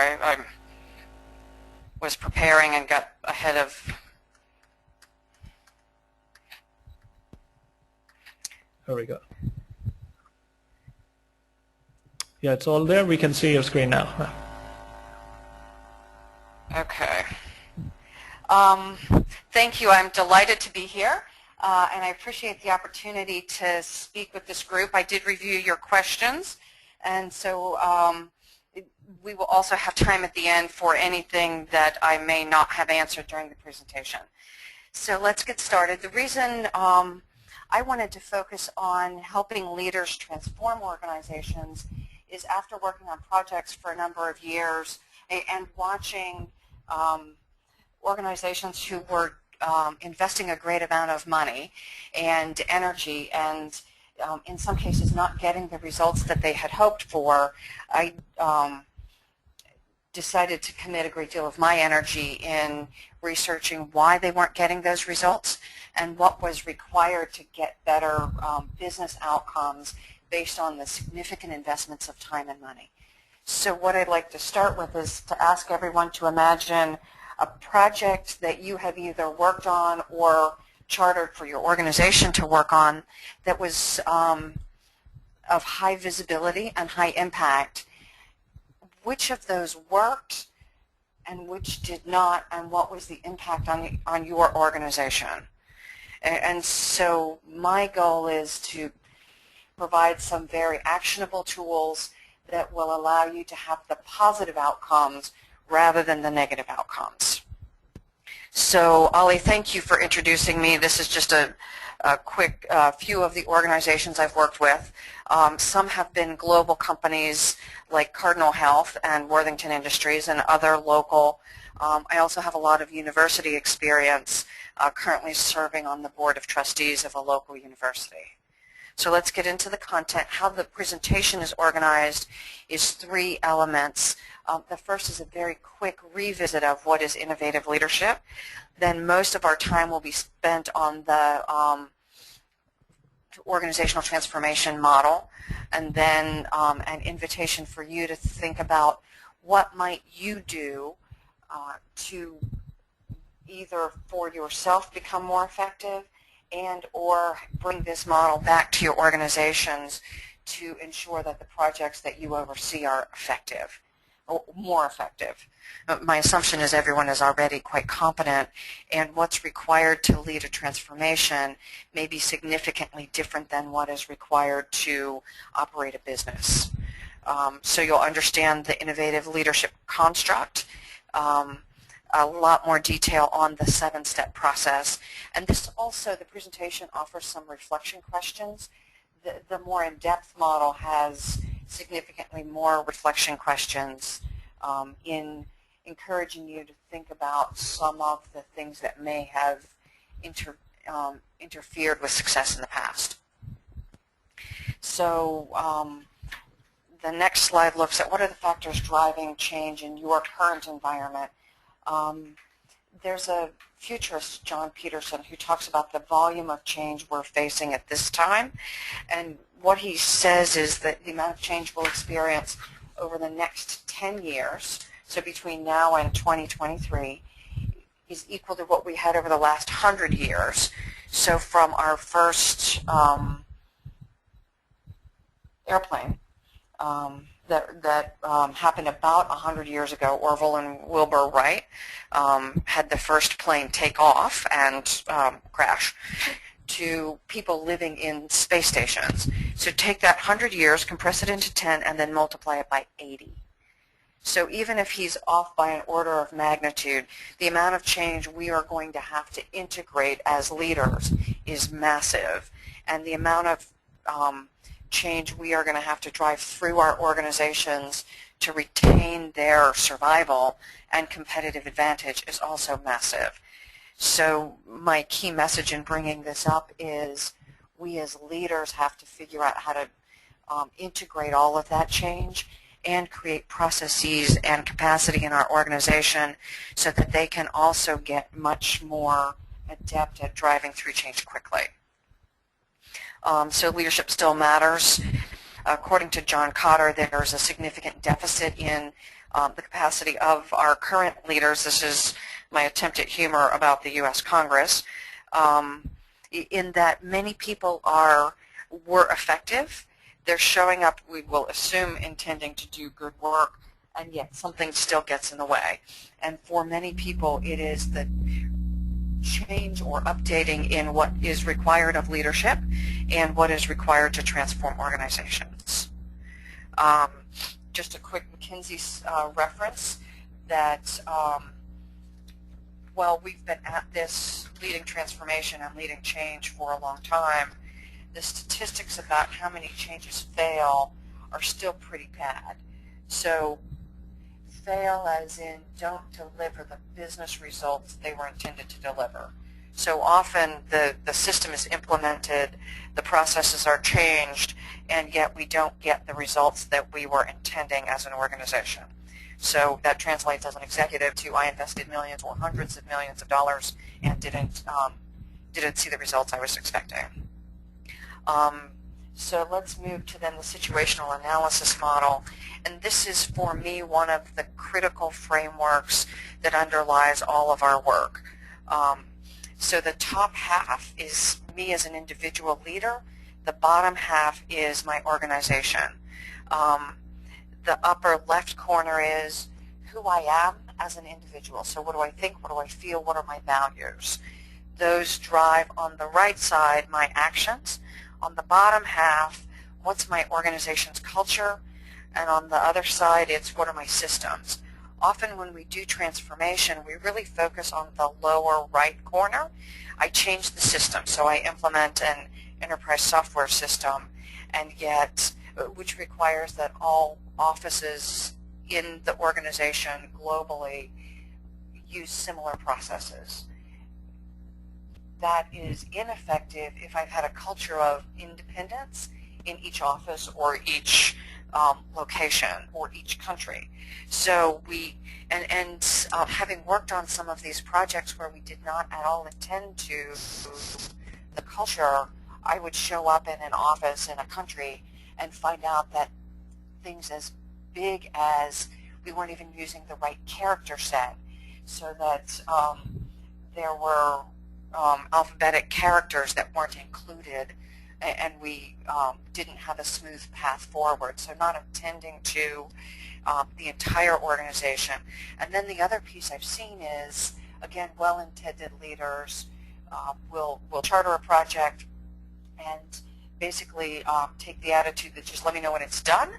sorry, I was preparing and got ahead of. There we go. Yeah, it's all there. We can see your screen now. Okay. Thank you. I'm delighted to be here, and I appreciate the opportunity to speak with this group. I did review your questions, and so we will also have time at the end for anything that I may not have answered during the presentation. So let's get started. The reason I wanted to focus on helping leaders transform organizations is after working on projects for a number of years and watching organizations who were investing a great amount of money and energy and in some cases not getting the results that they had hoped for, I decided to commit a great deal of my energy in researching why they weren't getting those results and what was required to get better business outcomes based on the significant investments of time and money. So what I'd like to start with is to ask everyone to imagine a project that you have either worked on or chartered for your organization to work on that was of high visibility and high impact. Which of those worked and which did not, and what was the impact on your organization? And so my goal is to provide some very actionable tools that will allow you to have the positive outcomes rather than the negative outcomes. So Ali, thank you for introducing me. This is just a quick few of the organizations I've worked with. Some have been global companies like Cardinal Health and Worthington Industries and other local. I also have a lot of university experience, currently serving on the board of trustees of a local university. So let's get into the content. How the presentation is organized is 3 elements. The first is a very quick revisit of what is innovative leadership. Then most of our time will be spent on the organizational transformation model, and then an invitation for you to think about what might you do to either for yourself become more effective and or bring this model back to your organizations to ensure that the projects that you oversee are effective, or more effective. My assumption is everyone is already quite competent, and what's required to lead a transformation may be significantly different than what is required to operate a business. So you'll understand the innovative leadership construct, a lot more detail on the 7-step process. And this also, the presentation offers some reflection questions. The more in-depth model has significantly more reflection questions in encouraging you to think about some of the things that may have interfered with success in the past. So the next slide looks at what are the factors driving change in your current environment. There's a futurist, John Peterson, who talks about the volume of change we're facing at this time, and what he says is that the amount of change we'll experience over the next 10 years, so between now and 2023, is equal to what we had over the last 100 years. So from our first airplane that happened about 100 years ago, Orville and Wilbur Wright had the first plane take off and crash, to people living in space stations. So take that 100 years, compress it into 10, and then multiply it by 80. So even if he's off by an order of magnitude, the amount of change we are going to have to integrate as leaders is massive, and the amount of change we are going to have to drive through our organizations to retain their survival and competitive advantage is also massive. So my key message in bringing this up is we as leaders have to figure out how to integrate all of that change and create processes and capacity in our organization so that they can also get much more adept at driving through change quickly. So leadership still matters. According to John Cotter, there's a significant deficit in the capacity of our current leaders. This is my attempt at humor about the U.S. Congress, in that many people were effective. They're showing up, we will assume, intending to do good work, and yet something still gets in the way. And for many people, it is the change or updating in what is required of leadership and what is required to transform organizations. Just a quick Mackenzie reference that while we've been at this leading transformation and leading change for a long time, the statistics about how many changes fail are still pretty bad. So fail as in don't deliver the business results they were intended to deliver. So often the system is implemented, the processes are changed, and yet we don't get the results that we were intending as an organization. So that translates as an executive to I invested millions or hundreds of millions of dollars and didn't see the results I was expecting. So let's move to then the situational analysis model. And this is, for me, one of the critical frameworks that underlies all of our work. So the top half is me as an individual leader. The bottom half is my organization. The upper left corner is who I am as an individual. So what do I think? What do I feel? What are my values? Those drive on the right side my actions. On the bottom half, what's my organization's culture? And on the other side, it's what are my systems? Often when we do transformation, we really focus on the lower right corner. I change the system, so I implement an enterprise software system, and yet, which requires that all offices in the organization globally use similar processes. That is ineffective if I've had a culture of independence in each office or each location or each country. So having worked on some of these projects where we did not at all intend to the culture, I would show up in an office in a country and find out that things as big as we weren't even using the right character set, so that there were alphabetic characters that weren't included, and we didn't have a smooth path forward. So not attending to the entire organization. And then the other piece I've seen is, again, well-intended leaders will charter a project and basically take the attitude that just let me know when it's done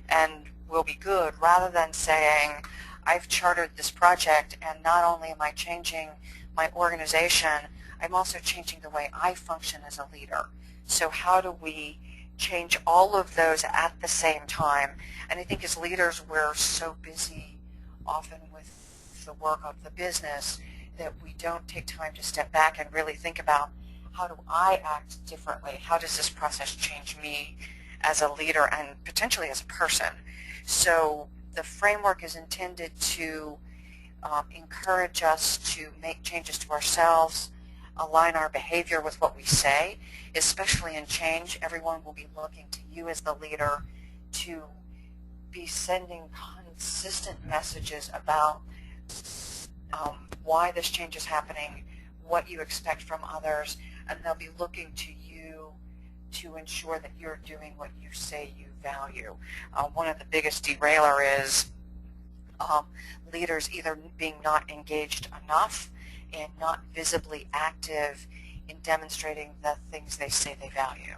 and we'll be good, rather than saying I've chartered this project and not only am I changing my organization, I'm also changing the way I function as a leader. So how do we change all of those at the same time? And I think as leaders, we're so busy often with the work of the business that we don't take time to step back and really think about, how do I act differently? How does this process change me as a leader and potentially as a person? So the framework is intended to encourage us to make changes to ourselves, align our behavior with what we say, especially in change. Everyone will be looking to you as the leader to be sending consistent messages about why this change is happening, what you expect from others, and they'll be looking to you to ensure that you're doing what you say you value. One of the biggest derailer is leaders either being not engaged enough and not visibly active in demonstrating the things they say they value.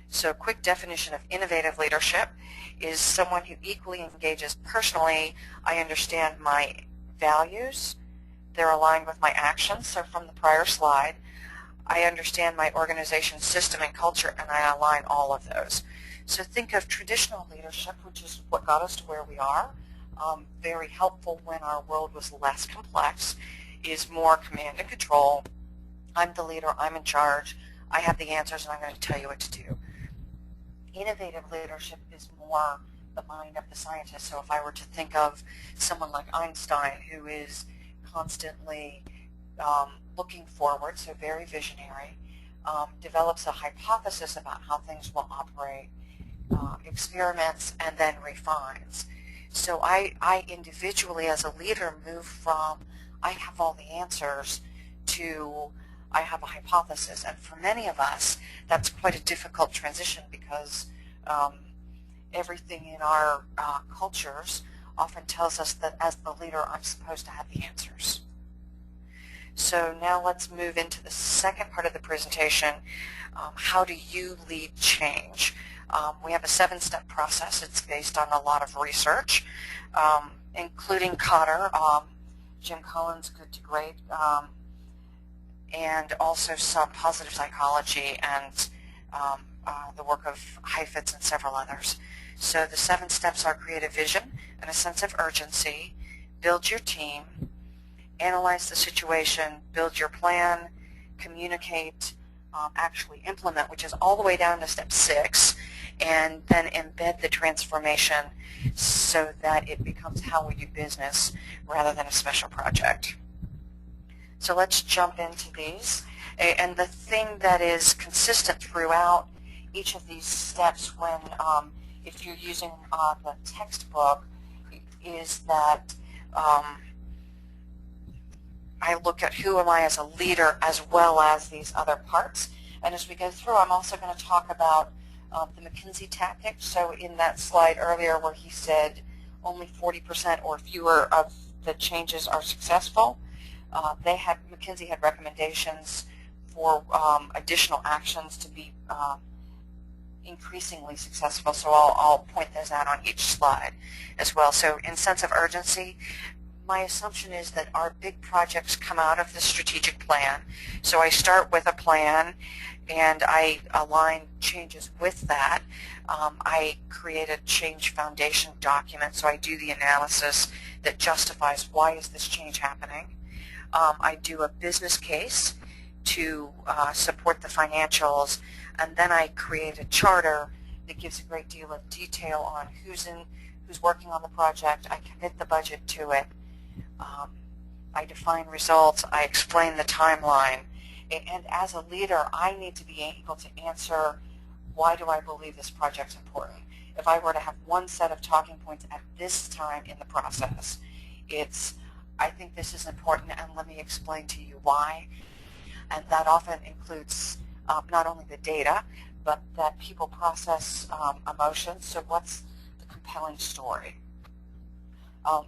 So a quick definition of innovative leadership is someone who equally engages personally. I understand my values. They're aligned with my actions. So from the prior slide, I understand my organization's system and culture, and I align all of those. So think of traditional leadership, which is what got us to where we are. Very helpful when our world was less complex, is more command and control. I'm the leader, I'm in charge, I have the answers, and I'm going to tell you what to do. Innovative leadership is more the mind of the scientist. So if I were to think of someone like Einstein, who is constantly looking forward, so very visionary, develops a hypothesis about how things will operate, experiments, and then refines. So I individually as a leader move from I have all the answers to I have a hypothesis. And for many of us, that's quite a difficult transition because everything in our cultures often tells us that as the leader, I'm supposed to have the answers. So now let's move into the second part of the presentation. How do you lead change? We have a 7-step process. It's based on a lot of research, including Cotter, Jim Collins' Good to Great, and also some positive psychology and the work of Heifetz and several others. So the 7 steps are create a vision and a sense of urgency, build your team, analyze the situation, build your plan, communicate, actually implement, which is all the way down to step 6, and then embed the transformation so that it becomes how we do business rather than a special project. So let's jump into these. And the thing that is consistent throughout each of these steps when, if you're using the textbook, is that I look at who am I as a leader as well as these other parts. And as we go through, I'm also going to talk about the Mckenzie Tactics. So in that slide earlier where he said only 40% or fewer of the changes are successful, Mackenzie had recommendations for additional actions to be increasingly successful. So I'll point those out on each slide as well. So in sense of urgency, my assumption is that our big projects come out of the strategic plan. So I start with a plan and I align changes with that. I create a change foundation document, so I do the analysis that justifies why is this change happening. I do a business case to support the financials, and then I create a charter that gives a great deal of detail on who's working on the project. I commit the budget to it. I define results. I explain the timeline. And as a leader, I need to be able to answer, why do I believe this project's important? If I were to have one set of talking points at this time in the process, it's, I think this is important, and let me explain to you why. And that often includes not only the data, but that people process emotions. So what's the compelling story?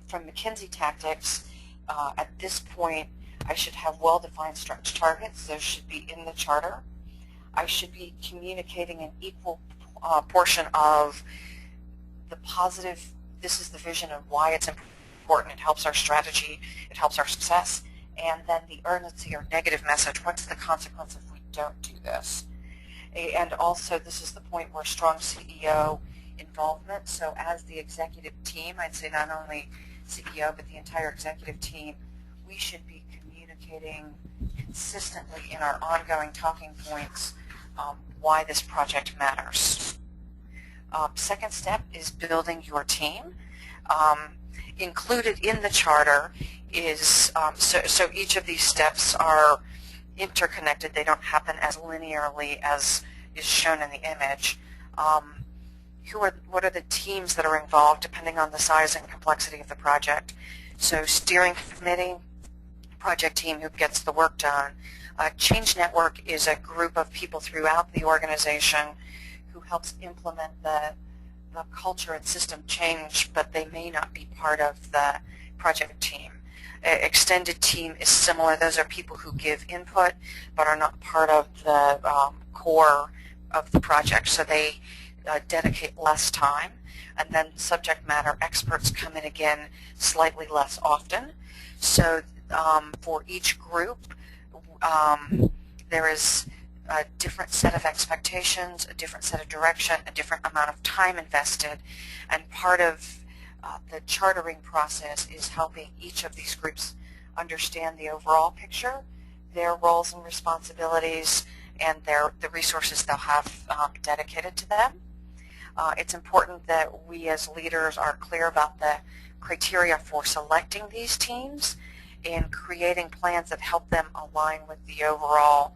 From Mckenzie Tactics, at this point, I should have well-defined stretch targets. Those should be in the charter. I should be communicating an equal portion of the positive, this is the vision of why it's important, it helps our strategy, it helps our success, and then the urgency or negative message, what's the consequence if we don't do this? And also, this is the point where strong CEO involvement. So as the executive team, I'd say not only CEO, but the entire executive team, we should be communicating consistently in our ongoing talking points why this project matters. Second step is building your team. Included in the charter is, so each of these steps are interconnected. They don't happen as linearly as is shown in the image. What are the teams that are involved depending on the size and complexity of the project? So steering committee, project team who gets the work done. Change Network is a group of people throughout the organization who helps implement the culture and system change, but they may not be part of the project team. Extended team is similar. Those are people who give input but are not part of the core of the project, so they dedicate less time. And then subject matter experts come in again slightly less often. So for each group, there is a different set of expectations, a different set of direction, a different amount of time invested, and part of the chartering process is helping each of these groups understand the overall picture, their roles and responsibilities, and the resources they'll have dedicated to them. It's important that we as leaders are clear about the criteria for selecting these teams and creating plans that help them align with the overall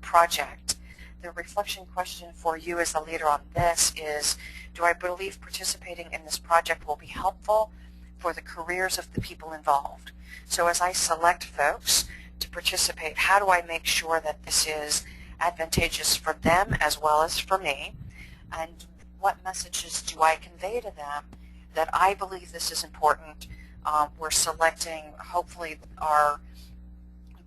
project. The reflection question for you as a leader on this is, do I believe participating in this project will be helpful for the careers of the people involved? So as I select folks to participate, how do I make sure that this is advantageous for them as well as for me? And what messages do I convey to them that I believe this is important? We're selecting, hopefully, our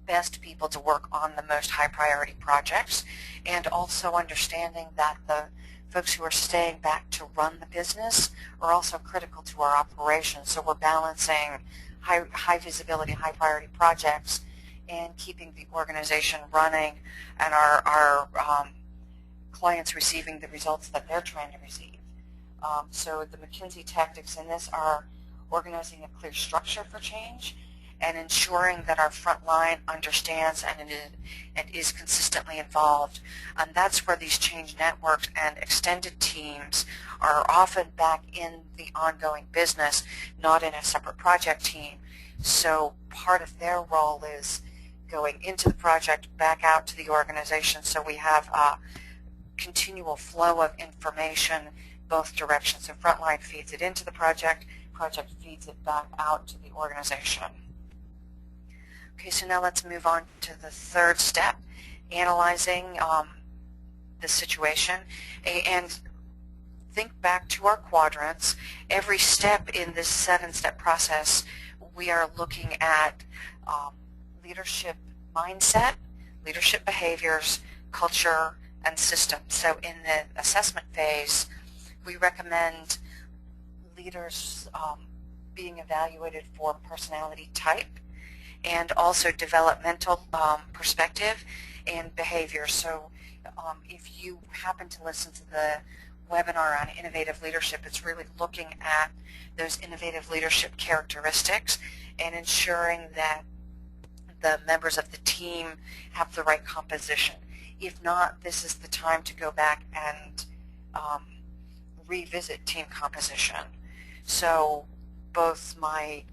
best people to work on the most high priority projects, and also understanding that the folks who are staying back to run the business are also critical to our operations. So we're balancing high visibility, high priority projects and keeping the organization running and our clients receiving the results that they're trying to receive. So the Mckenzie Tactics in this are organizing a clear structure for change and ensuring that our front line understands and is consistently involved. And that's where these change networks and extended teams are often back in the ongoing business, not in a separate project team. So part of their role is going into the project, back out to the organization, so we have a continual flow of information both directions. So frontline feeds it into the project feeds it back out to the organization. Okay, so now let's move on to the third step, analyzing the situation, and think back to our quadrants. Every step in this 7-step process, we are looking at leadership mindset, leadership behaviors, culture, and systems. So in the assessment phase, we recommend leaders being evaluated for personality type and also developmental perspective and behavior. So if you happen to listen to the webinar on innovative leadership, it's really looking at those innovative leadership characteristics and ensuring that the members of the team have the right composition. If not, this is the time to go back and revisit team composition. So both my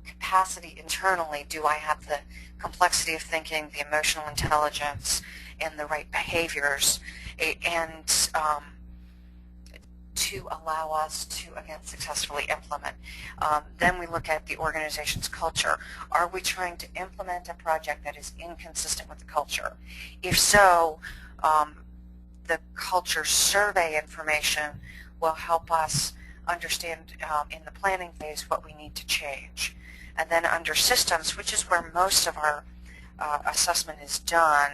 capacity internally, do I have the complexity of thinking, the emotional intelligence, and the right behaviors, and to allow us to, again, successfully implement. Then we look at the organization's culture. Are we trying to implement a project that is inconsistent with the culture? If so, the culture survey information will help us understand in the planning phase what we need to change. And then under systems, which is where most of our assessment is done,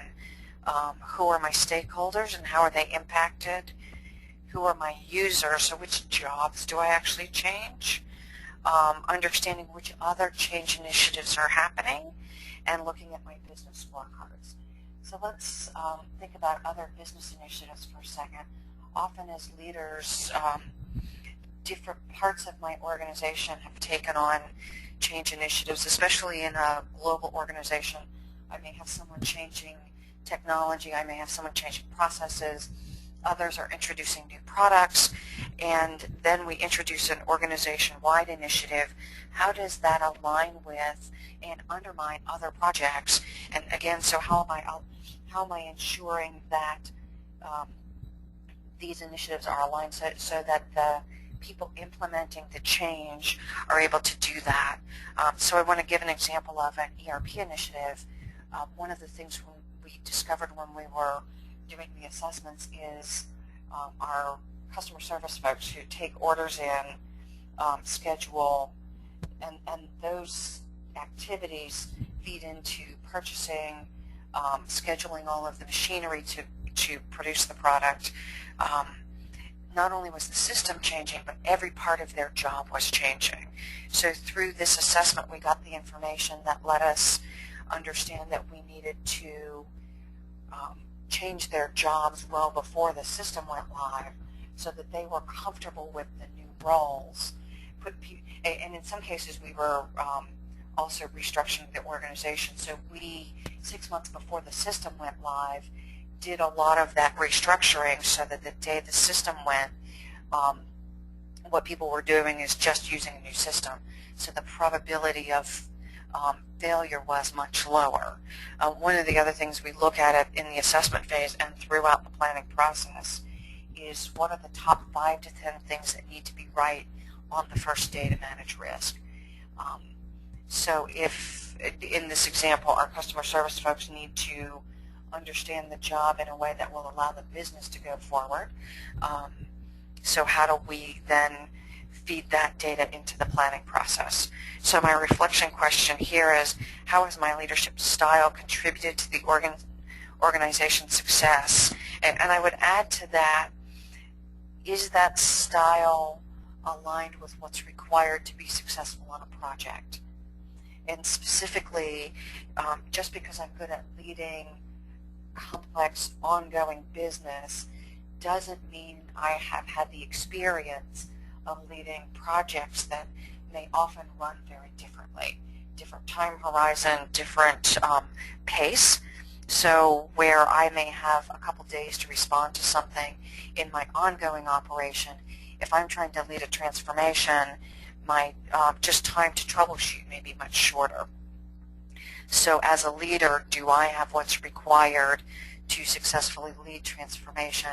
who are my stakeholders and how are they impacted? Who are my users, so which jobs do I actually change? Understanding which other change initiatives are happening, and looking at my business scorecards. So let's think about other business initiatives for a second. Often as leaders, different parts of my organization have taken on change initiatives, especially in a global organization. I may have someone changing technology, I may have someone changing processes, others are introducing new products, and then we introduce an organization-wide initiative. How does that align with and undermine other projects? And again, so how am I ensuring that these initiatives are aligned so that the people implementing the change are able to do that? So I want to give an example of an ERP initiative. One of the things we discovered when we were doing the assessments is our customer service folks who take orders in, schedule, and those activities feed into purchasing, scheduling all of the machinery to produce the product. Not only was the system changing, but every part of their job was changing. So through this assessment, we got the information that let us understand that we needed to change their jobs well before the system went live so that they were comfortable with the new roles. And in some cases, we were also restructuring the organization. So we, 6 months before the system went live, did a lot of that restructuring so that the day the system went, what people were doing is just using a new system. So the probability of failure was much lower. One of the other things we look at it in the assessment phase and throughout the planning process is what are the top 5 to 10 things that need to be right on the first day to manage risk. So if, in this example, our customer service folks need to understand the job in a way that will allow the business to go forward, so how do we then feed that data into the planning process? So my reflection question here is, how has my leadership style contributed to the organization's success? And I would add to that, is that style aligned with what's required to be successful on a project? And specifically, just because I'm good at leading complex, ongoing business doesn't mean I have had the experience of leading projects that may often run very differently. Different time horizon, different pace. So where I may have a couple days to respond to something in my ongoing operation, if I'm trying to lead a transformation, my just time to troubleshoot may be much shorter. So as a leader, do I have what's required to successfully lead transformation?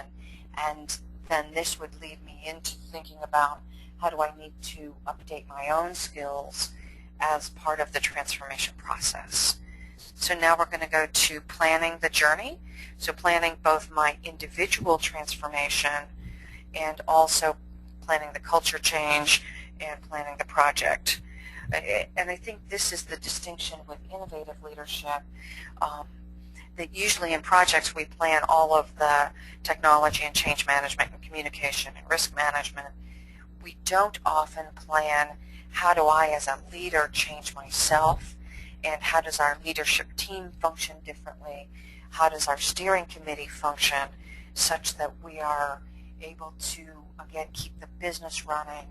And then this would lead me into thinking about, how do I need to update my own skills as part of the transformation process? So now we're going to go to planning the journey. So planning both my individual transformation and also planning the culture change and planning the project. And I think this is the distinction with innovative leadership, that usually in projects we plan all of the technology and change management and communication and risk management. We don't often plan, how do I as a leader change myself, and how does our leadership team function differently? How does our steering committee function such that we are able to, again, keep the business running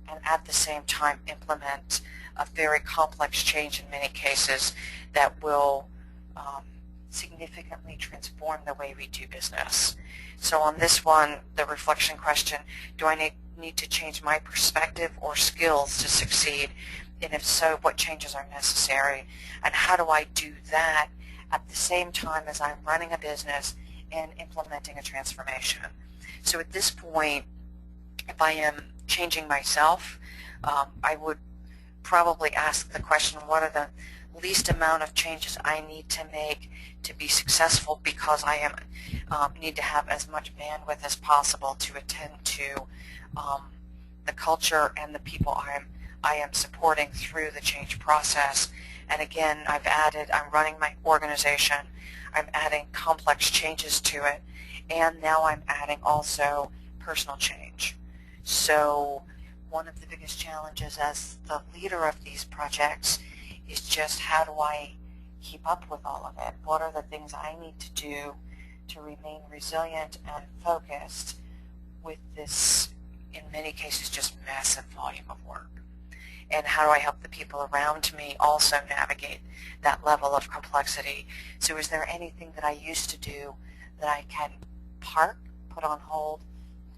and at the same time implement a very complex change in many cases that will significantly transform the way we do business. So on this one, the reflection question, do I need to change my perspective or skills to succeed? And if so, what changes are necessary? And how do I do that at the same time as I'm running a business and implementing a transformation? So at this point, if I am changing myself, I would probably ask the question, what are the least amount of changes I need to make to be successful, because I need to have as much bandwidth as possible to attend to the culture and the people I am supporting through the change process. And again, I'm running my organization, I'm adding complex changes to it, and now I'm adding also personal change. So one of the biggest challenges as the leader of these projects is just, how do I keep up with all of it? What are the things I need to do to remain resilient and focused with this, in many cases, just massive volume of work? And how do I help the people around me also navigate that level of complexity? So is there anything that I used to do that I can park, put on hold,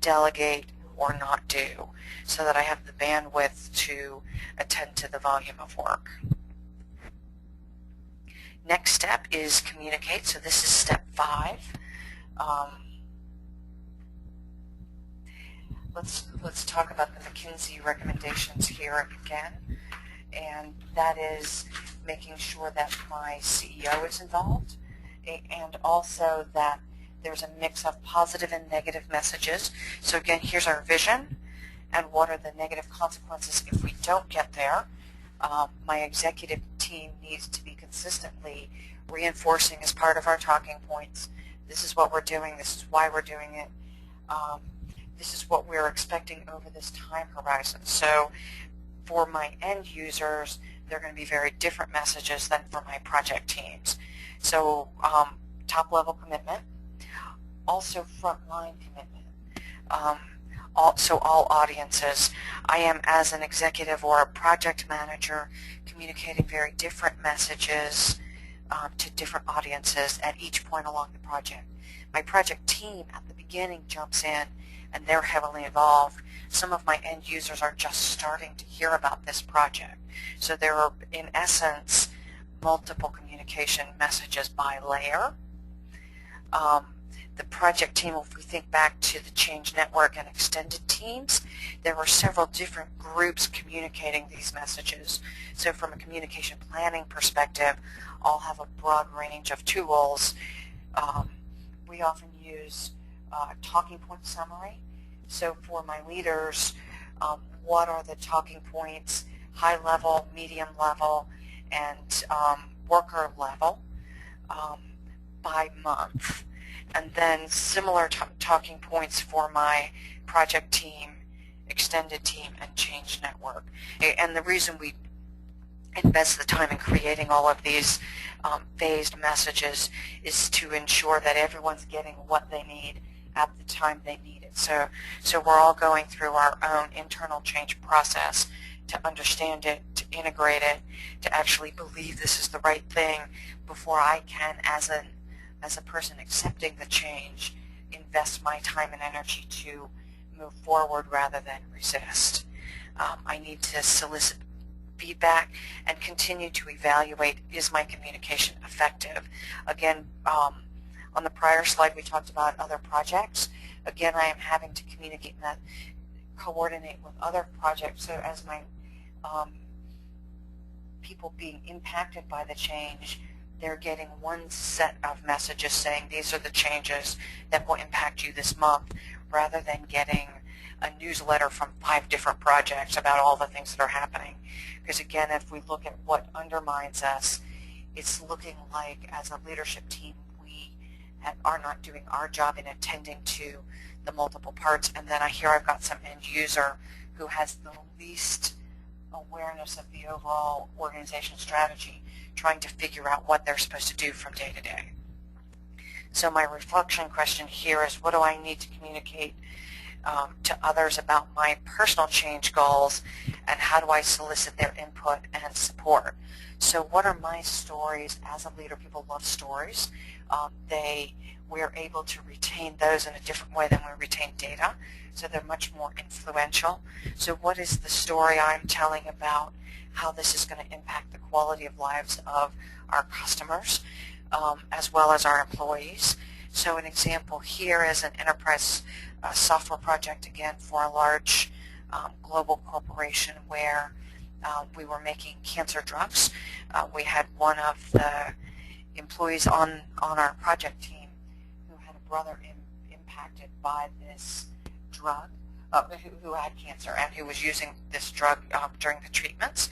delegate, or not do, so that I have the bandwidth to attend to the volume of work? Next step is communicate. So this is step 5. Let's talk about the Mackenzie Recommendations here again, and that is making sure that my CEO is involved, and also that there's a mix of positive and negative messages. So again, here's our vision, and what are the negative consequences if we don't get there. My executive team needs to be consistently reinforcing as part of our talking points, this is what we're doing, this is why we're doing it, this is what we're expecting over this time horizon. So for my end users, they're going to be very different messages than for my project teams. So top level commitment, also frontline commitment. So all audiences. I am, as an executive or a project manager, communicating very different messages to different audiences at each point along the project. My project team at the beginning jumps in and they're heavily involved. Some of my end users are just starting to hear about this project. So there are, in essence, multiple communication messages by layer. The project team, if we think back to the Change Network and extended teams, there were several different groups communicating these messages. So from a communication planning perspective, I'll have a broad range of tools. We often use talking point summary. So for my leaders, what are the talking points, high level, medium level, and worker level by month? And then similar talking points for my project team, extended team, and Change Network. And the reason we invest the time in creating all of these phased messages is to ensure that everyone's getting what they need at the time they need it. So we're all going through our own internal change process to understand it, to integrate it, to actually believe this is the right thing before I can, as a person accepting the change, invest my time and energy to move forward rather than resist. I need to solicit feedback and continue to evaluate, is my communication effective? Again, on the prior slide we talked about other projects. Again, I am having to communicate and coordinate with other projects, so as my people being impacted by the change, they're getting one set of messages saying these are the changes that will impact you this month, rather than getting a newsletter from 5 different projects about all the things that are happening. Because again, if we look at what undermines us, it's looking like as a leadership team we are not doing our job in attending to the multiple parts. And then I've got some end user who has the least awareness of the overall organization strategy, trying to figure out what they're supposed to do from day to day. So my reflection question here is, what do I need to communicate to others about my personal change goals, and how do I solicit their input and support? So what are my stories as a leader? People love stories. We're able to retain those in a different way than we retain data, so they're much more influential. So what is the story I'm telling about how this is going to impact the quality of lives of our customers as well as our employees? So an example here is an enterprise software project, again, for a large global corporation where we were making cancer drugs. We had one of the employees on our project team who had a brother impacted by this drug, who had cancer and who was using this drug during the treatments.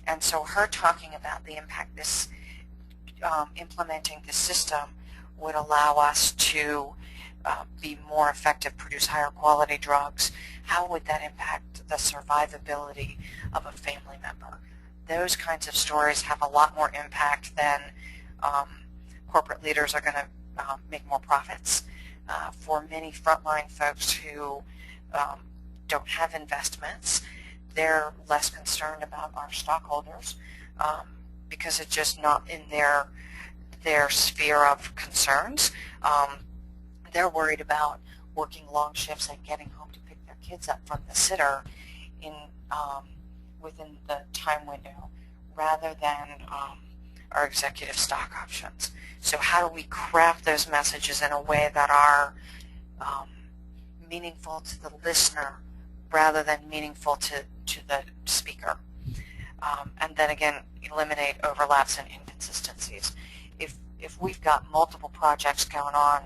And so her talking about the impact this implementing the system would allow us to be more effective, produce higher quality drugs. How would that impact the survivability of a family member? Those kinds of stories have a lot more impact than corporate leaders are going to make more profits. For many frontline folks who don't have investments, they're less concerned about our stockholders because it's just not in their sphere of concerns. They're worried about working long shifts and getting home to pick their kids up from the sitter within the time window, rather than our executive stock options. So how do we craft those messages in a way that are meaningful to the listener rather than meaningful to the speaker? And then again, eliminate overlaps and inconsistencies. If we've got multiple projects going on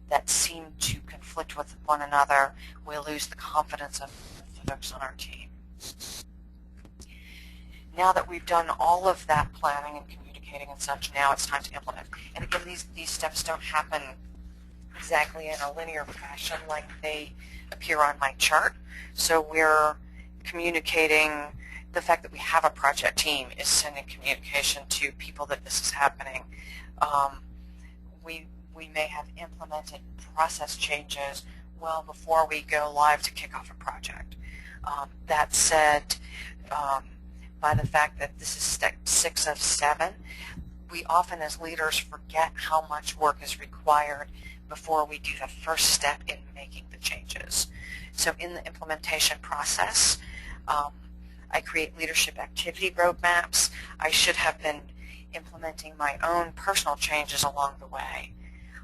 that seem to conflict with one another, we lose the confidence of the folks on our team. Now that we've done all of that planning and communicating and such, now it's time to implement. And again, these steps don't happen exactly in a linear fashion like they appear on my chart. So we're communicating. The fact that we have a project team is sending communication to people that this is happening. We may have implemented process changes well before we go live to kick off a project. That said, by the fact that this is step 6 of 7, we often as leaders forget how much work is required before we do the first step in making the changes. So in the implementation process, I create leadership activity roadmaps. I should have been implementing my own personal changes along the way.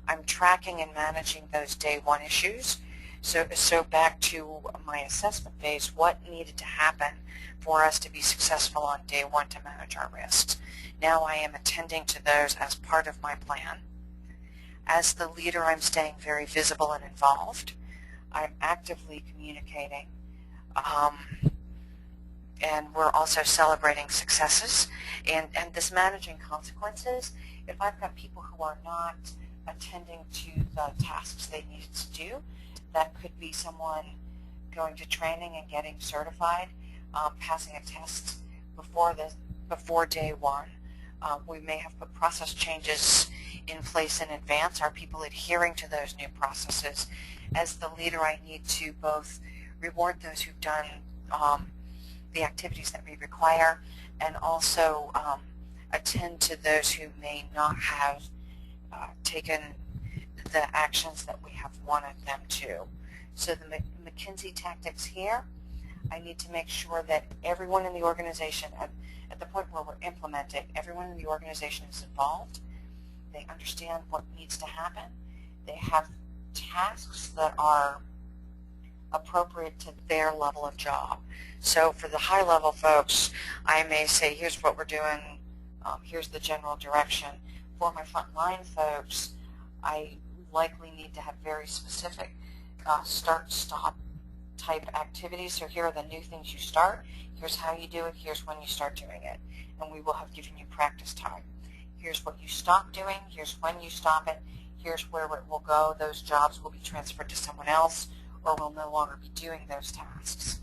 I'm tracking and managing those day one issues. So back to my assessment phase, what needed to happen for us to be successful on day one to manage our risks? Now I am attending to those as part of my plan. As the leader, I'm staying very visible and involved. I'm actively communicating. And we're also celebrating successes and this managing consequences. If I've got people who are not attending to the tasks they needed to do, that could be someone going to training and getting certified, passing a test before day one. We may have put process changes in place in advance. Are people adhering to those new processes? As the leader, I need to both reward those who've done the activities that we require and also attend to those who may not have taken the actions that we have wanted them to. So the Mckenzie Tactics here, I need to make sure that everyone in the organization, at the point where we're implementing, everyone in the organization is involved. They understand what needs to happen. They have tasks that are appropriate to their level of job. So for the high level folks, I may say, here's what we're doing, here's the general direction. For my frontline folks, I likely need to have very specific start-stop type activities. So here are the new things you start, here's how you do it, here's when you start doing it. And we will have given you practice time. Here's what you stop doing, here's when you stop it, here's where it will go. Those jobs will be transferred to someone else or will no longer be doing those tasks.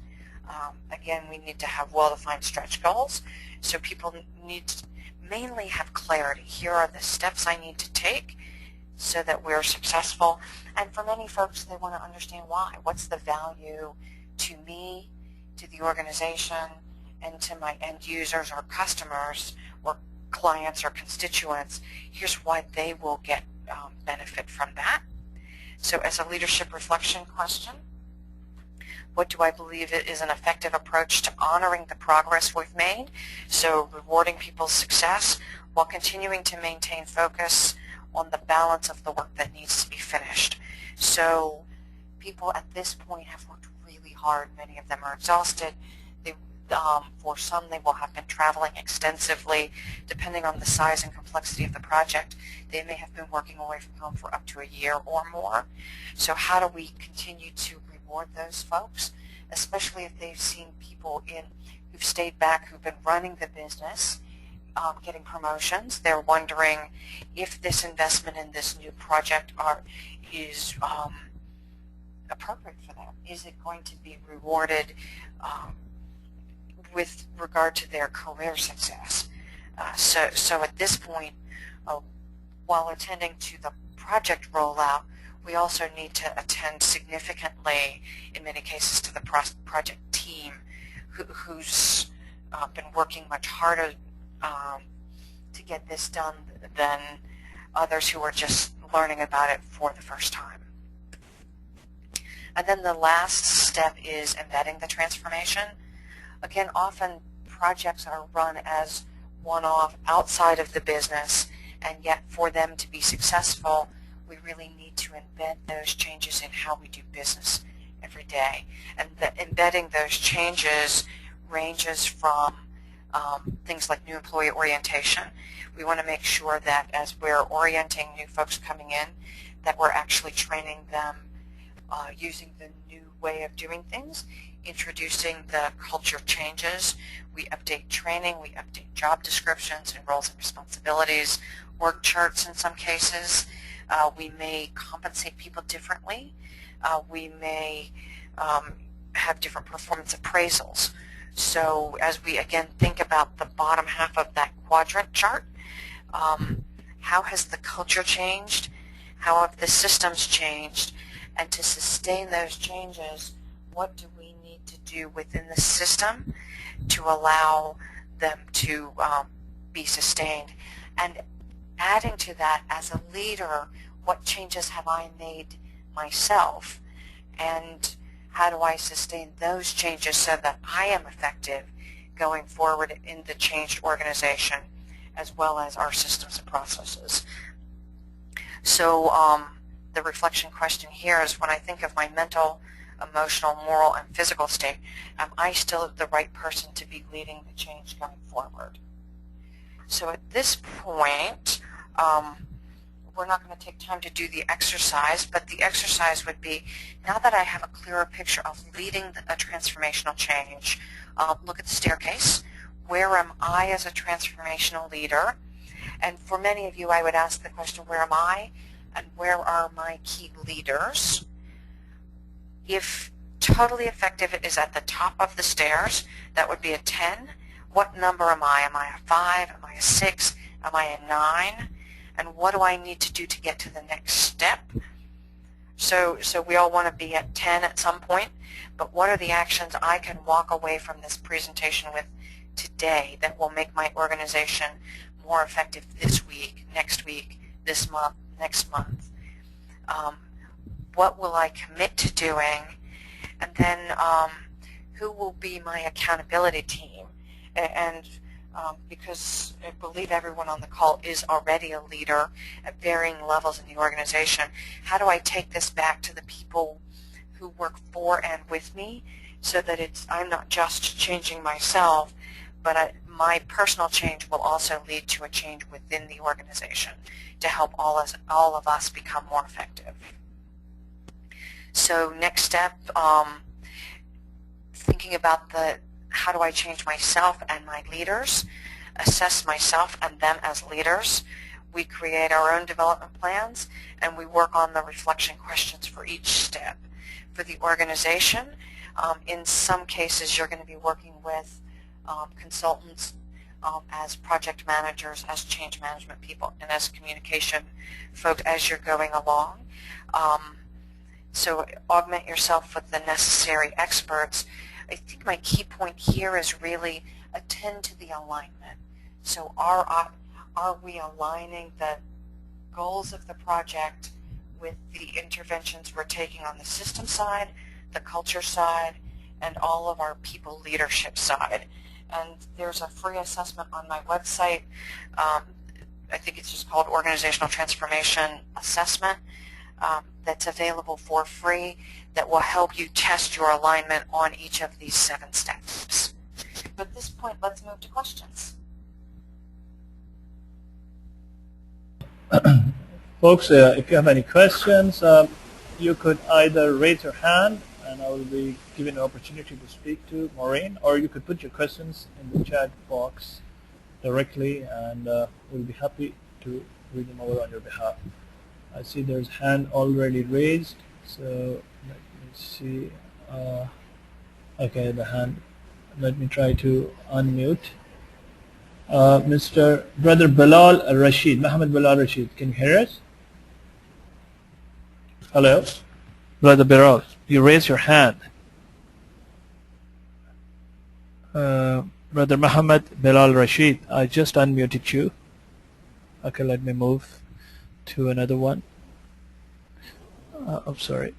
Again, we need to have well-defined stretch goals. So people need to mainly have clarity. Here are the steps I need to take so that we're successful. And for many folks, they want to understand why. What's the value to me, to the organization, and to my end users or customers or clients or constituents? Here's why they will get benefit from that. So as a leadership reflection question, what do I believe is an effective approach to honoring the progress we've made? So rewarding people's success while continuing to maintain focus on the balance of the work that needs to be finished. So people at this point have worked really hard. Many of them are exhausted. For some, they will have been traveling extensively. Depending on the size and complexity of the project, they may have been working away from home for up to a year or more. So how do we continue to reward those folks, especially if they've seen people who've stayed back, who've been running the business, getting promotions? They're wondering if this investment in this new project is appropriate for them. Is it going to be rewarded with regard to their career success? So at this point, while attending to the project rollout, we also need to attend significantly, in many cases, to the project team who's been working much harder to get this done than others who are just learning about it for the first time. And then the last step is embedding the transformation. Again, often projects are run as one-off outside of the business, and yet for them to be successful, we really need to embed those changes in how we do business every day. And embedding those changes ranges from things like new employee orientation. We want to make sure that as we're orienting new folks coming in, that we're actually training them using the new way of doing things, introducing the culture changes. We update training, we update job descriptions and roles and responsibilities, work charts in some cases. We may compensate people differently. We may have different performance appraisals. So as we again think about the bottom half of that quadrant chart, how has the culture changed? How have the systems changed? And to sustain those changes, what do we need to do within the system to allow them to be sustained? And adding to that, as a leader, what changes have I made myself? And how do I sustain those changes so that I am effective going forward in the changed organization as well as our systems and processes? So the reflection question here is, when I think of my mental, emotional, moral, and physical state, am I still the right person to be leading the change going forward? So at this point, we're not going to take time to do the exercise, but the exercise would be, now that I have a clearer picture of leading a transformational change, look at the staircase. Where am I as a transformational leader? And for many of you, I would ask the question, where am I and where are my key leaders? If totally effective is at the top of the stairs, that would be a 10. What number am I? Am I a 5? Am I a 6? Am I a 9? And what do I need to do to get to the next step? So we all want to be at 10 at some point, but what are the actions I can walk away from this presentation with today that will make my organization more effective this week, next week, this month, next month? What will I commit to doing? And then who will be my accountability team? And because I believe everyone on the call is already a leader at varying levels in the organization, how do I take this back to the people who work for and with me so that I'm not just changing myself, but my personal change will also lead to a change within the organization to help all of us become more effective. So next step, thinking about how do I change myself and my leaders, assess myself and them as leaders. We create our own development plans, and we work on the reflection questions for each step. For the organization, in some cases you're going to be working with consultants as project managers, as change management people, and as communication folk as you're going along. So augment yourself with the necessary experts. I think my key point here is really attend to the alignment. So are we aligning the goals of the project with the interventions we're taking on the system side, the culture side, and all of our people leadership side? And there's a free assessment on my website. I think it's just called Organizational Transformation Assessment. That's available for free, that will help you test your alignment on each of these 7 steps. But at this point, let's move to questions. Folks, if you have any questions, you could either raise your hand and I will be giving an opportunity to speak to Maureen, or you could put your questions in the chat box directly, and we'll be happy to read them over on your behalf. I see there's a hand already raised, so let me see. Okay, the hand. Let me try to unmute. Mr. Brother Bilal Rashid, Muhammad Bilal Rashid, can you hear us? Hello? Brother Bilal, you raise your hand. Brother Muhammad Bilal Rashid, I just unmuted you. Okay, let me move to another one. I'm sorry.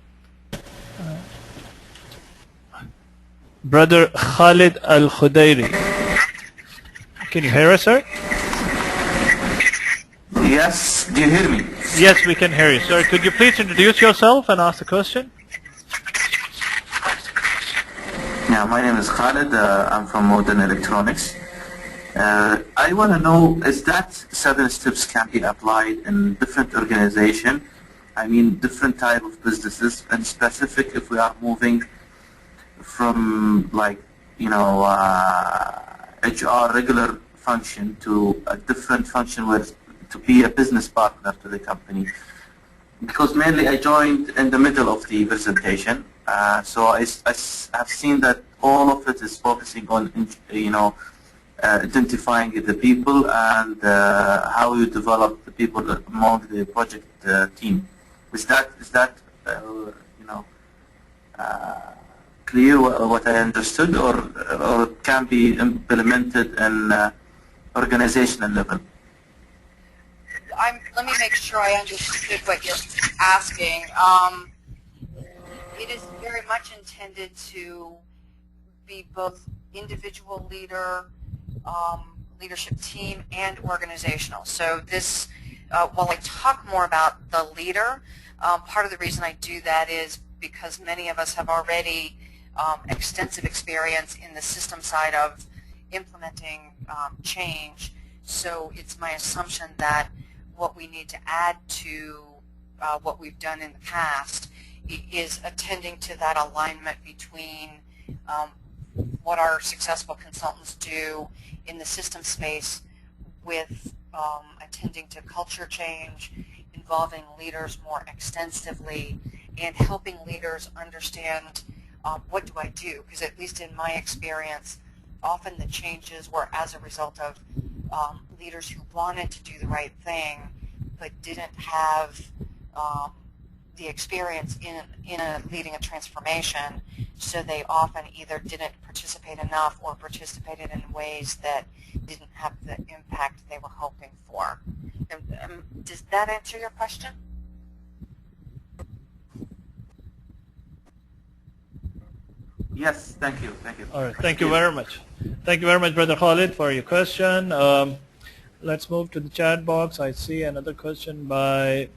Brother Khalid Al-Khudairi. Can you hear us, sir? Yes, do you hear me? Yes, we can hear you, sir. Could you please introduce yourself and ask the question? Yeah, my name is Khalid. I'm from Modern Electronics. I want to know, is that 7 steps can be applied in different organizations? I mean, different type of businesses, and specific if we are moving from, like, you know, HR regular function to a different function where to be a business partner to the company. Because mainly I joined in the middle of the presentation, so I have seen that all of it is focusing on, you know, identifying the people and how you develop the people among the project team. Is that you know, clear what I understood, or can be implemented in organizational level? Let me make sure I understood what you're asking. It is very much intended to be both individual leader, leadership team, and organizational. So this while I talk more about the leader, part of the reason I do that is because many of us have already extensive experience in the system side of implementing change. So it's my assumption that what we need to add to what we've done in the past is attending to that alignment between what our successful consultants do in the system space with attending to culture change, involving leaders more extensively, and helping leaders understand what do I do? Because at least in my experience, often the changes were as a result of leaders who wanted to do the right thing but didn't have the experience in leading a transformation, so they often either didn't participate enough or participated in ways that didn't have the impact they were hoping for. Does that answer your question? Yes, thank you. Thank you. All right, thank you very much. Thank you very much, Brother Khalid, for your question. Let's move to the chat box. I see another question by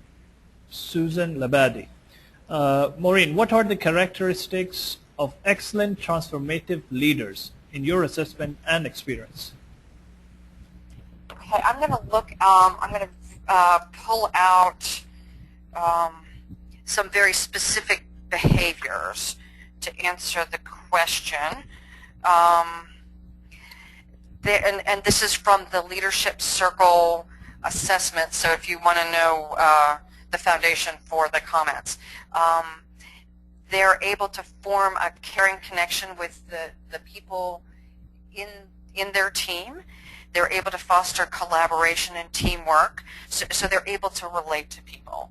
Susan Labadi. Maureen, what are the characteristics of excellent transformative leaders in your assessment and experience? Okay, I'm going to look, I'm going to pull out some very specific behaviors to answer the question. And this is from the Leadership Circle assessment, so if you want to know the foundation for the comments. They're able to form a caring connection with the people in their team. They're able to foster collaboration and teamwork, so they're able to relate to people.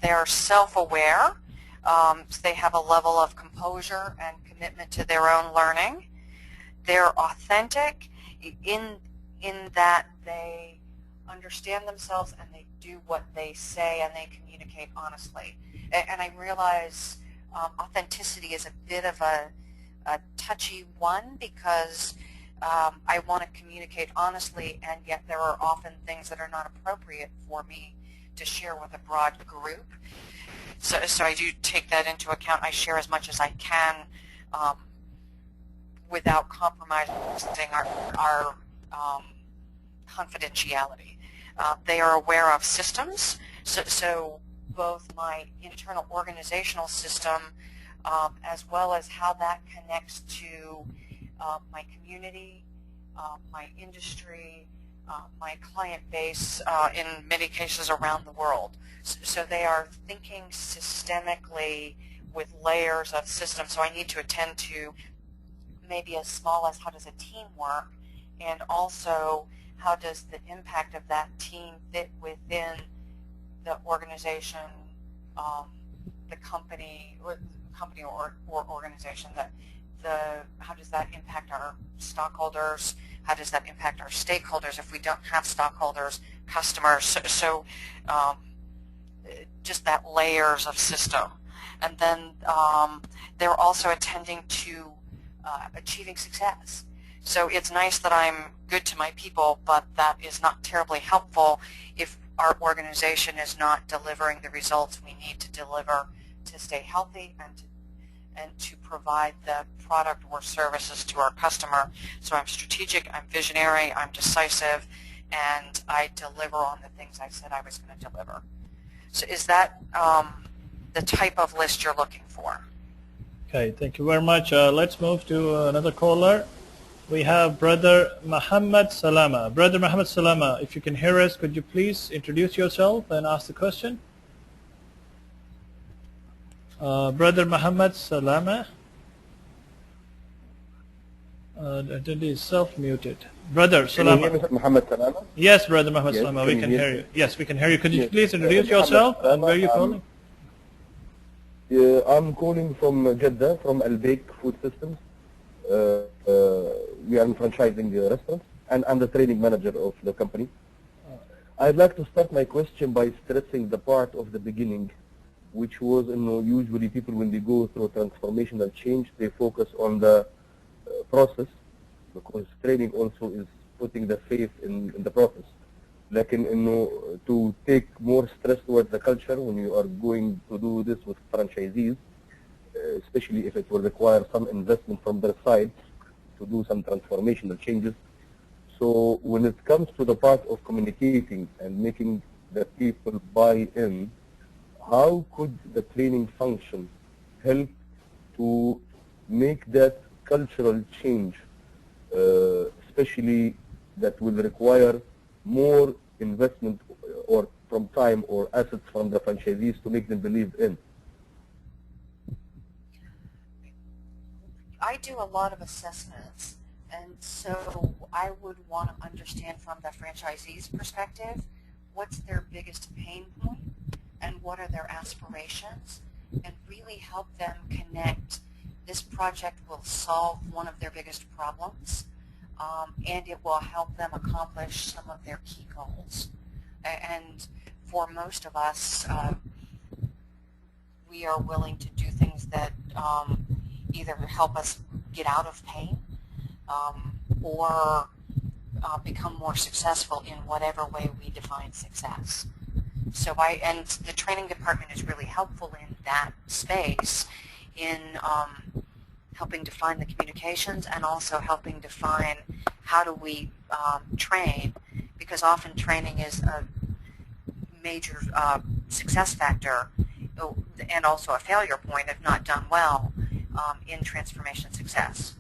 They're self-aware, so they have a level of composure and commitment to their own learning. They're authentic in that they understand themselves and they do what they say and they communicate honestly. And I realize authenticity is a bit of a touchy one because I want to communicate honestly, and yet there are often things that are not appropriate for me to share with a broad group. So I do take that into account. I share as much as I can without compromising our confidentiality. They are aware of systems, so both my internal organizational system as well as how that connects to my community, my industry, my client base, in many cases around the world. So they are thinking systemically with layers of systems. So I need to attend to maybe as small as how does a team work, and also how does the impact of that team fit within the organization, the company or organization. How does that impact our stockholders? How does that impact our stakeholders if we don't have stockholders, customers? So just that layers of system. And then they're also attending to achieving success. So it's nice that I'm good to my people, but that is not terribly helpful if our organization is not delivering the results we need to deliver to stay healthy and to provide the product or services to our customer. So I'm strategic, I'm visionary, I'm decisive, and I deliver on the things I said I was going to deliver. So is that the type of list you're looking for? Okay, thank you very much. Let's move to another caller. We have Brother Muhammad Salama. Brother Muhammad Salama, if you can hear us, could you please introduce yourself and ask the question? Brother Muhammad Salama. That is self-muted. Brother Salama. Can you hear me, Muhammad Salama? Yes, Brother Muhammad Yes, Salama, we can hear you. Yes, we can hear you. Could you Yes. please introduce Muhammad yourself and Salama, where are you calling? I'm calling from Jeddah, from Al-Baik Food Systems. We are franchising the restaurant, and I'm the training manager of the company. I'd like to start my question by stressing the part of the beginning, which was, usually people, when they go through transformational change, they focus on the process, because training also is putting the faith in the process. لكن إنه to take more stress towards the culture when you are going to do this with franchisees, especially if it will require some investment from their side to do some transformational changes. So when it comes to the part of communicating and making the people buy in, how could the training function help to make that cultural change, especially that will require more investment or from time or assets from the franchisees to make them believe in? I do a lot of assessments, and so I would want to understand from the franchisee's perspective what's their biggest pain point and what are their aspirations, and really help them connect. This project will solve one of their biggest problems, and it will help them accomplish some of their key goals. And for most of us, we are willing to do things that either help us get out of pain or become more successful in whatever way we define success. So and the training department is really helpful in that space in helping define the communications and also helping define how do we train, because often training is a major success factor and also a failure point if not done well in transformation success.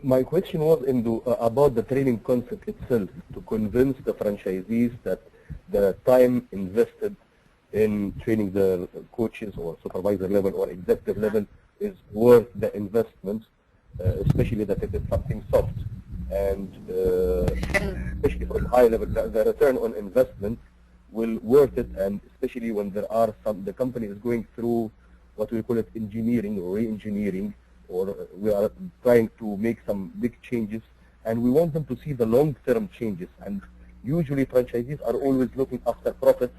My question was about the training concept itself, to convince the franchisees that the time invested in training the coaches or supervisor level or executive level is worth the investment, especially that it is something soft. And especially from high level, the return on investment will worth it, and especially when there are the company is going through what we call it engineering or re-engineering, or we are trying to make some big changes, and we want them to see the long-term changes. And usually franchisees are always looking after profit,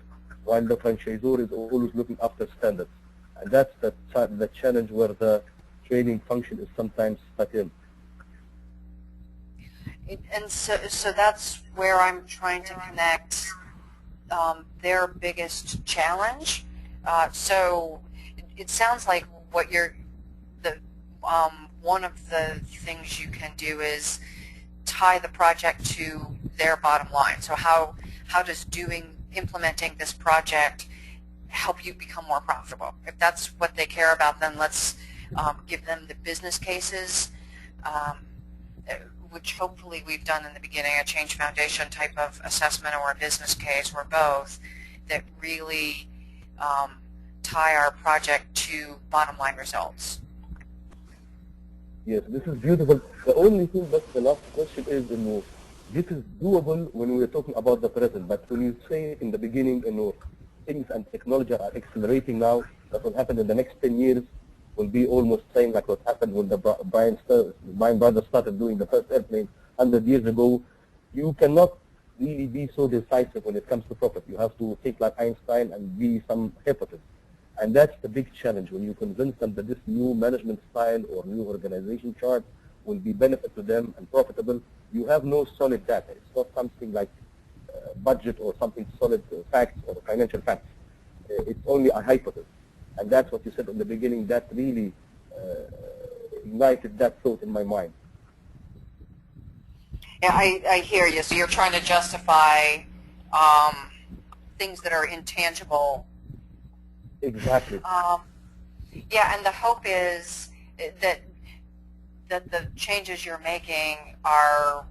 while the franchisor is always looking after standards. And that's the challenge where the training function is sometimes stuck in. And so that's where I'm trying to connect their biggest challenge. So it sounds like what one of the things you can do is tie the project to their bottom line. So how does implementing this project help you become more profitable? If that's what they care about, then let's give them the business cases, which hopefully we've done in the beginning, a change foundation type of assessment or a business case or both, that really tie our project to bottom line results. Yes, this is beautiful. The only thing that's the last question is, this is doable when we're talking about the present, but when you say in the beginning, things and technology are accelerating now, that will happen in the next 10 years will be almost same like what happened when the Brian brothers started doing the first airplane 100 years ago. You cannot really be so decisive when it comes to profit. You have to think like Einstein and be some hypothesis. And that's the big challenge, when you convince them that this new management style or new organization chart will be benefit to them and profitable. You have no solid data. It's not something like budget or something solid facts or financial facts. It's only a hypothesis. And that's what you said in the beginning. That really ignited that thought in my mind. Yeah, I hear you. So you're trying to justify things that are intangible. Exactly. Yeah, and the hope is that the changes you're making are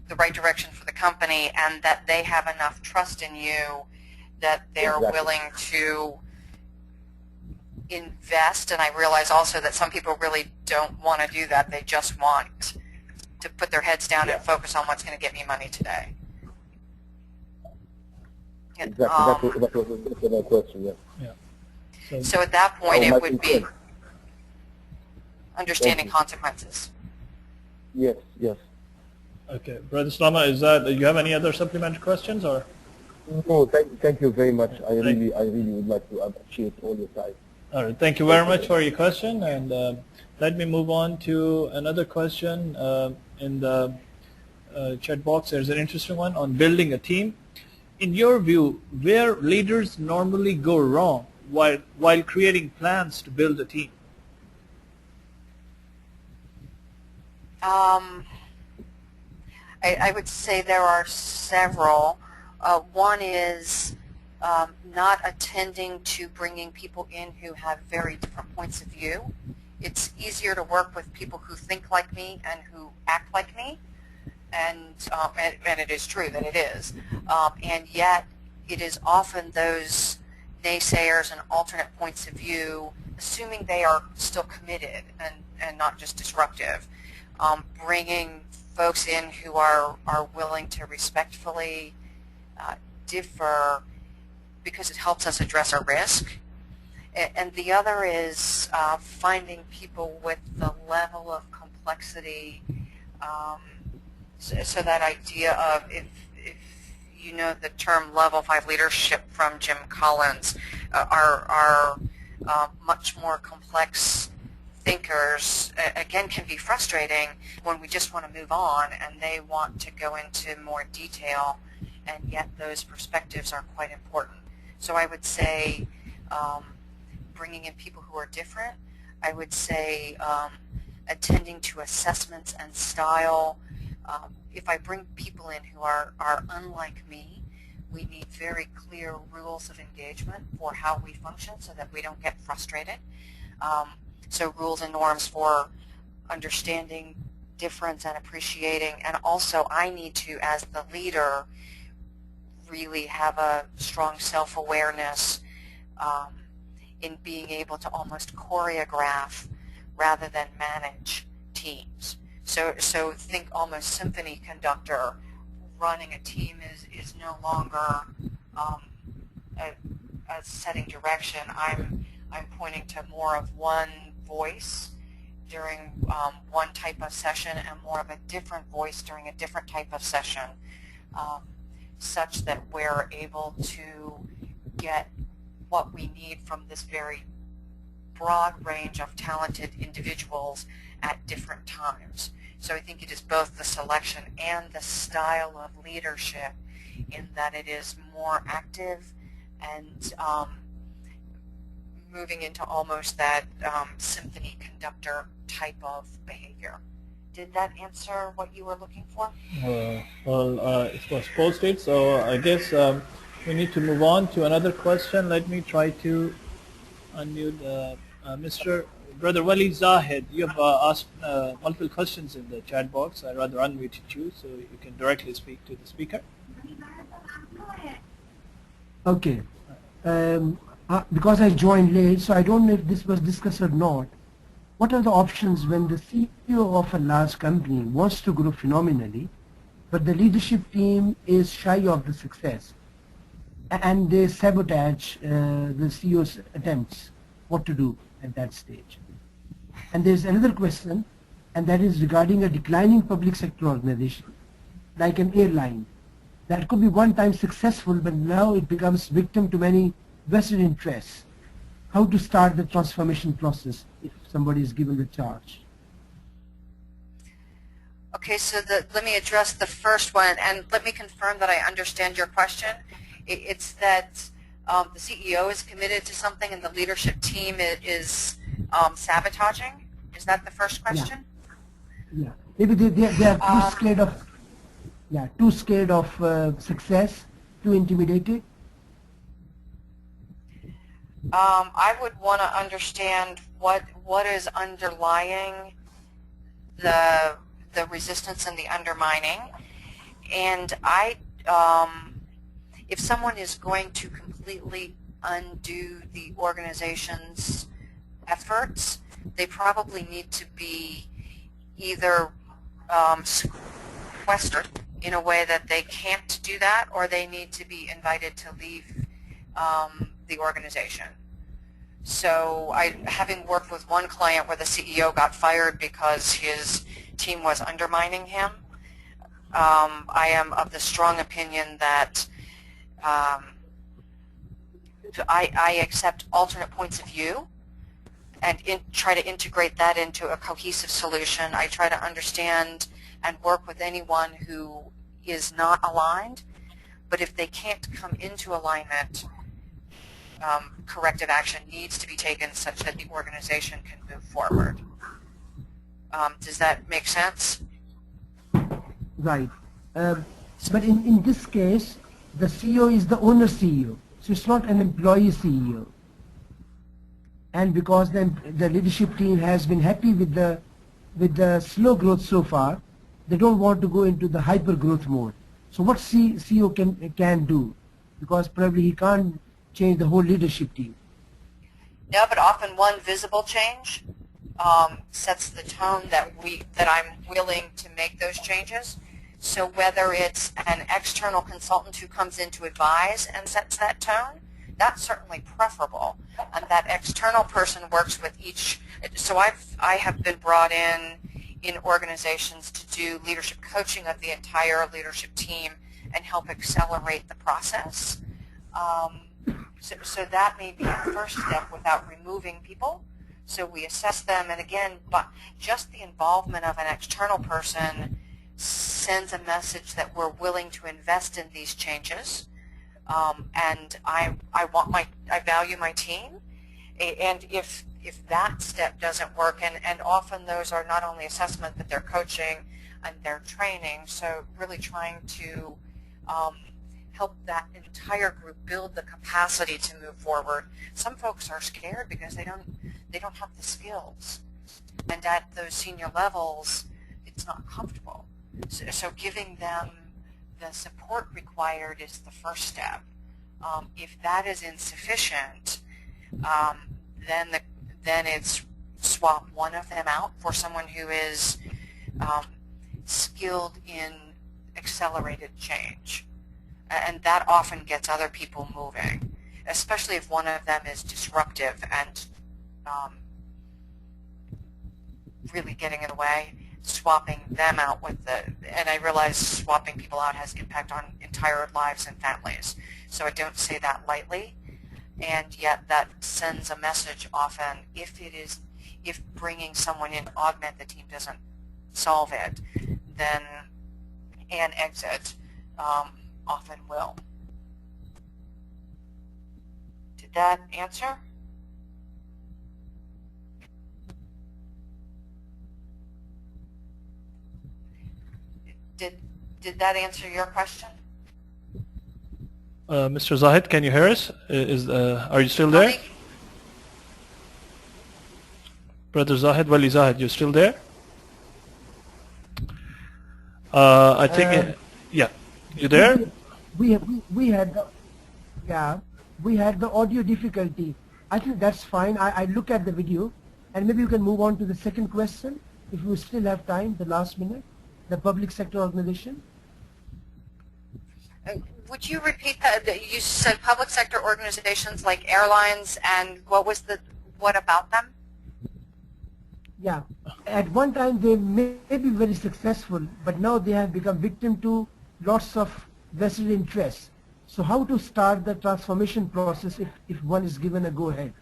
the right direction for the company, and that they have enough trust in you that they're willing to invest. And I realize also that some people really don't want to do that. They just want to put their heads down and focus on what's going to get me money today. Exactly. That was my question, yeah. So at that point, it would be understanding consequences. Yes, yes. Okay, Brother Slama, do you have any other supplementary questions, or? No, thank you very much. I really would like to appreciate all your time. All right, thank you very much for your question, and let me move on to another question in the chat box, there's an interesting one on building a team. In your view, where leaders normally go wrong while creating plans to build a team? I would say there are several. One is not attending to bringing people in who have very different points of view. It's easier to work with people who think like me and who act like me, and it is true that it is. And yet it is often those naysayers and alternate points of view, assuming they are still committed and not just disruptive, bringing folks in who are willing to respectfully differ because it helps us address our risk. And the other is finding people with the level of complexity, so that idea of, if you know the term level 5 leadership from Jim Collins, are much more complex thinkers, again, can be frustrating when we just want to move on and they want to go into more detail, and yet those perspectives are quite important. So I would say bringing in people who are different. I would say attending to assessments and style. If I bring people in who are unlike me, we need very clear rules of engagement for how we function so that we don't get frustrated. So rules and norms for understanding difference and appreciating, and also I need to, as the leader, really have a strong self-awareness in being able to almost choreograph rather than manage teams. So think almost symphony conductor. Running a team is no longer a setting direction. I'm pointing to more of one voice during one type of session and more of a different voice during a different type of session, such that we're able to get what we need from this very broad range of talented individuals at different times. So I think it is both the selection and the style of leadership, in that it is more active and moving into almost that symphony conductor type of behavior. Did that answer what you were looking for? It was posted, so I guess we need to move on to another question. Let me try to unmute Mr. Brother Wali Zahid. You have asked multiple questions in the chat box. I rather unmuted you so you can directly speak to the speaker. Okay. Because I joined late, so I don't know if this was discussed or not. What are the options when the CEO of a large company wants to grow phenomenally, but the leadership team is shy of the success, and they sabotage the CEO's attempts? What to do at that stage? And there's another question, and that is regarding a declining public sector organization, like an airline, that could be one time successful, but now it becomes victim to many vested interests. How to start the transformation process if somebody is given the charge? Okay, so let me address the first one, and let me confirm that I understand your question. It's that the CEO is committed to something and the leadership team is sabotaging? Is that the first question? Yeah. Maybe they are too scared of success, too intimidated. I would want to understand what is underlying the resistance and the undermining, and if someone is going to completely undo the organization's efforts, they probably need to be either sequestered in a way that they can't do that, or they need to be invited to leave the organization. So having worked with one client where the CEO got fired because his team was undermining him, I am of the strong opinion that I accept alternate points of view, try to integrate that into a cohesive solution. I try to understand and work with anyone who is not aligned, but if they can't come into alignment, corrective action needs to be taken such that the organization can move forward. Does that make sense? Right. But in this case, the CEO is the owner CEO, so it's not an employee CEO. And because the leadership team has been happy with the slow growth so far, they don't want to go into the hyper growth mode. So what CEO can do? Because probably he can't change the whole leadership team. No, but often one visible change sets the tone that I'm willing to make those changes. So whether it's an external consultant who comes in to advise and sets that tone, that's certainly preferable. And that external person works with each. So I have been brought in organizations to do leadership coaching of the entire leadership team and help accelerate the process. So that may be a first step without removing people. So we assess them, and again, but just the involvement of an external person sends a message that we're willing to invest in these changes, and I value my team. And if that step doesn't work, and often those are not only assessment but they're coaching and they're training, so really trying to help that entire group build the capacity to move forward. Some folks are scared because they don't have the skills, and at those senior levels it's not comfortable. So giving them the support required is the first step. If that is insufficient, then it's swap one of them out for someone who is skilled in accelerated change. And that often gets other people moving, especially if one of them is disruptive and really getting in the way. Swapping them out with and I realize swapping people out has impact on entire lives and families, so I don't say that lightly, and yet that sends a message often. If bringing someone in to augment the team doesn't solve it, then an exit often will. Did that answer? Did that answer your question? Mr. Zahid, can you hear us? Are you still there? Brother Zahid, Wali Zahid, you still there? I think, yeah, you there? We had the audio difficulty. I think that's fine. I look at the video, and maybe you can move on to the second question if we still have time, the last minute. The public sector organization. Would you repeat that? You said public sector organizations like airlines, and what about them? Yeah, at one time they may be very successful, but now they have become victim to lots of vested interests. So how to start the transformation process if one is given a go-ahead?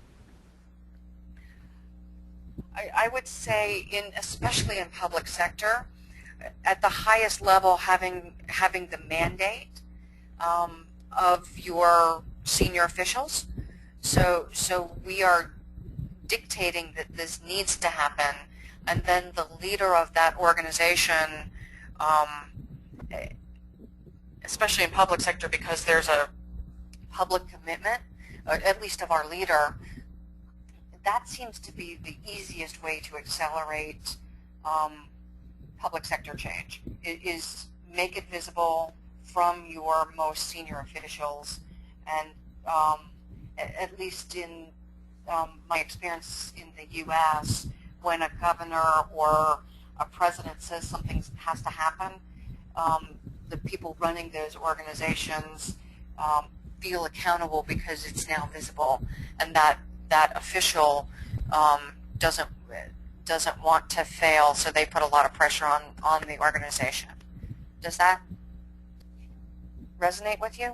I would say, especially in public sector, at the highest level, having the mandate of your senior officials. So we are dictating that this needs to happen, and then the leader of that organization, especially in public sector, because there's a public commitment, at least of our leader, that seems to be the easiest way to accelerate public sector change, is make it visible from your most senior officials. And at least in my experience in the U.S., when a governor or a president says something has to happen, the people running those organizations feel accountable because it's now visible, and that official doesn't want to fail, so they put a lot of pressure on the organization. Does that resonate with you?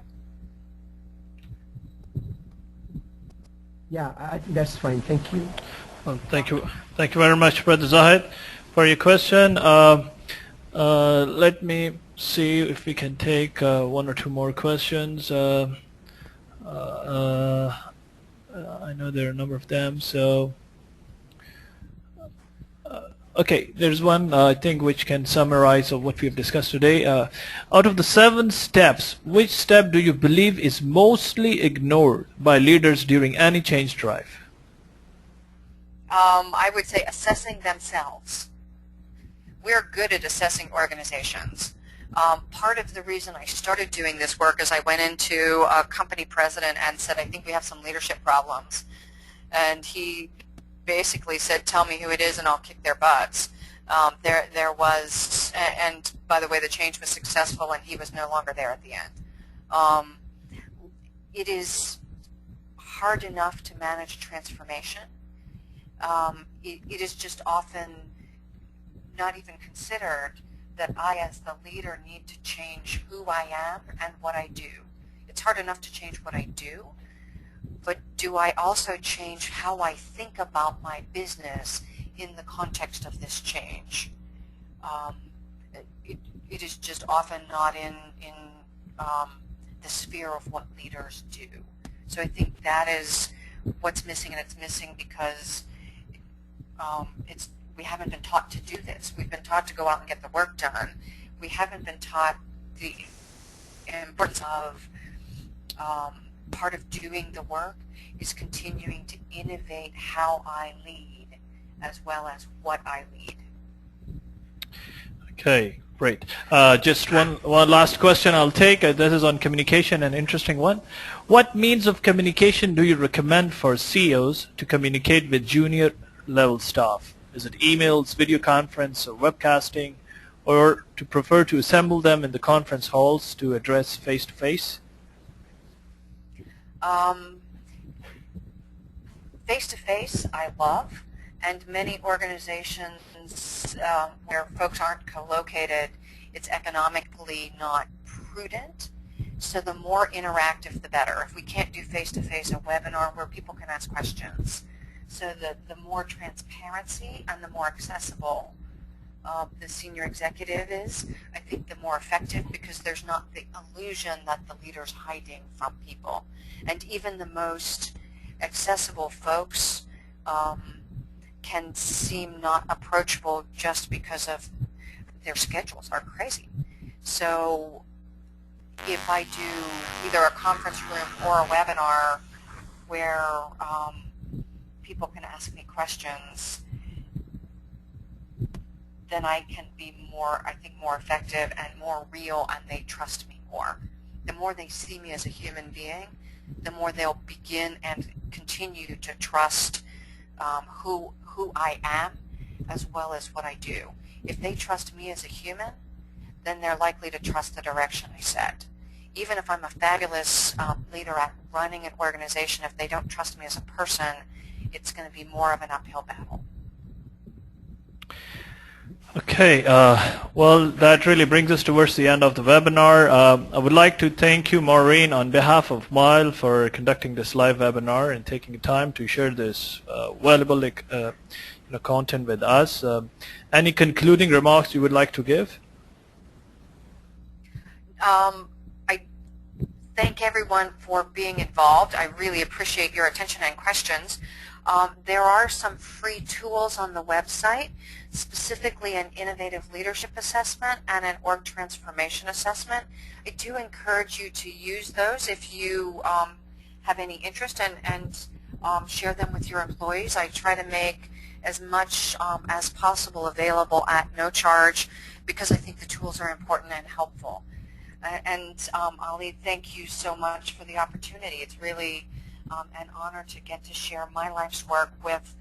Yeah, I think that's fine. Thank you. Well, thank you very much, Brother Zahid, for your question. Let me see if we can take one or two more questions. I know there are a number of them, so okay, there's one I think which can summarize of what we have discussed today. Out of the 7 steps, which step do you believe is mostly ignored by leaders during any change drive? I would say assessing themselves. We're good at assessing organizations. Part of the reason I started doing this work is I went into a company president and said, I think we have some leadership problems. And he basically said, tell me who it is and I'll kick their butts. There was, and by the way, the change was successful and he was no longer there at the end. It is hard enough to manage transformation. It is just often not even considered that I, as the leader, need to change who I am and what I do. It's hard enough to change what I do, but do I also change how I think about my business in the context of this change? It is just often not in the sphere of what leaders do. So I think that is what's missing, and it's missing because we haven't been taught to do this. We've been taught to go out and get the work done. We haven't been taught the importance of part of doing the work is continuing to innovate how I lead as well as what I lead. Okay, great. Just one last question I'll take. This is on communication, an interesting one. What means of communication do you recommend for CEOs to communicate with junior level staff? Is it emails, video conference, or webcasting, or to prefer to assemble them in the conference halls to address face-to-face? Face-to-face, I love, and many organizations where folks aren't co-located, it's economically not prudent. So the more interactive, the better. If we can't do face-to-face, a webinar where people can ask questions. So the more transparency and the more accessible the senior executive is, I think the more effective, because there's not the illusion that the leader's hiding from people. And even the most accessible folks can seem not approachable just because of their schedules are crazy. So if I do either a conference room or a webinar where people can ask me questions, then I can be more, I think, more effective and more real, and they trust me more. The more they see me as a human being, the more they'll begin and continue to trust who I am as well as what I do. If they trust me as a human, then they're likely to trust the direction I set. Even if I'm a fabulous leader at running an organization, if they don't trust me as a person, it's going to be more of an uphill battle. Okay, well, that really brings us towards the end of the webinar. I would like to thank you, Maureen, on behalf of MILE for conducting this live webinar and taking the time to share this valuable content with us. Any concluding remarks you would like to give? I thank everyone for being involved. I really appreciate your attention and questions. There are some free tools on the website, specifically an innovative leadership assessment and an org transformation assessment. I do encourage you to use those if you have any interest, and share them with your employees. I try to make as much as possible available at no charge because I think the tools are important and helpful. And Ali, thank you so much for the opportunity. It's really an honor to get to share my life's work with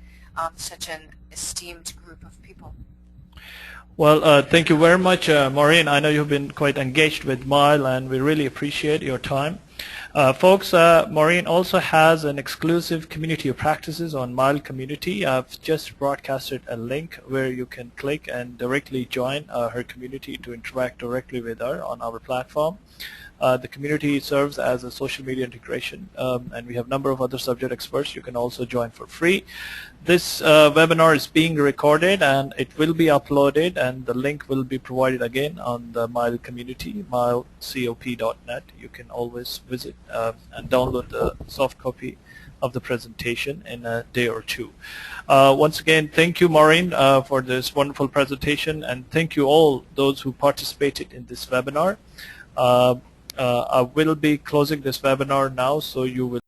such an esteemed group of people. Well, thank you very much, Maureen. I know you've been quite engaged with MILE, and we really appreciate your time. Folks, Maureen also has an exclusive community of practices on MILE community. I've just broadcasted a link where you can click and directly join her community to interact directly with her on our platform. The community serves as a social media integration, and we have a number of other subject experts. You can also join for free. This webinar is being recorded and it will be uploaded, and the link will be provided again on the MILE community, milecop.net. You can always visit and download the soft copy of the presentation in a day or two. Once again, thank you, Maureen, for this wonderful presentation, and thank you all those who participated in this webinar. I will be closing this webinar now, so you will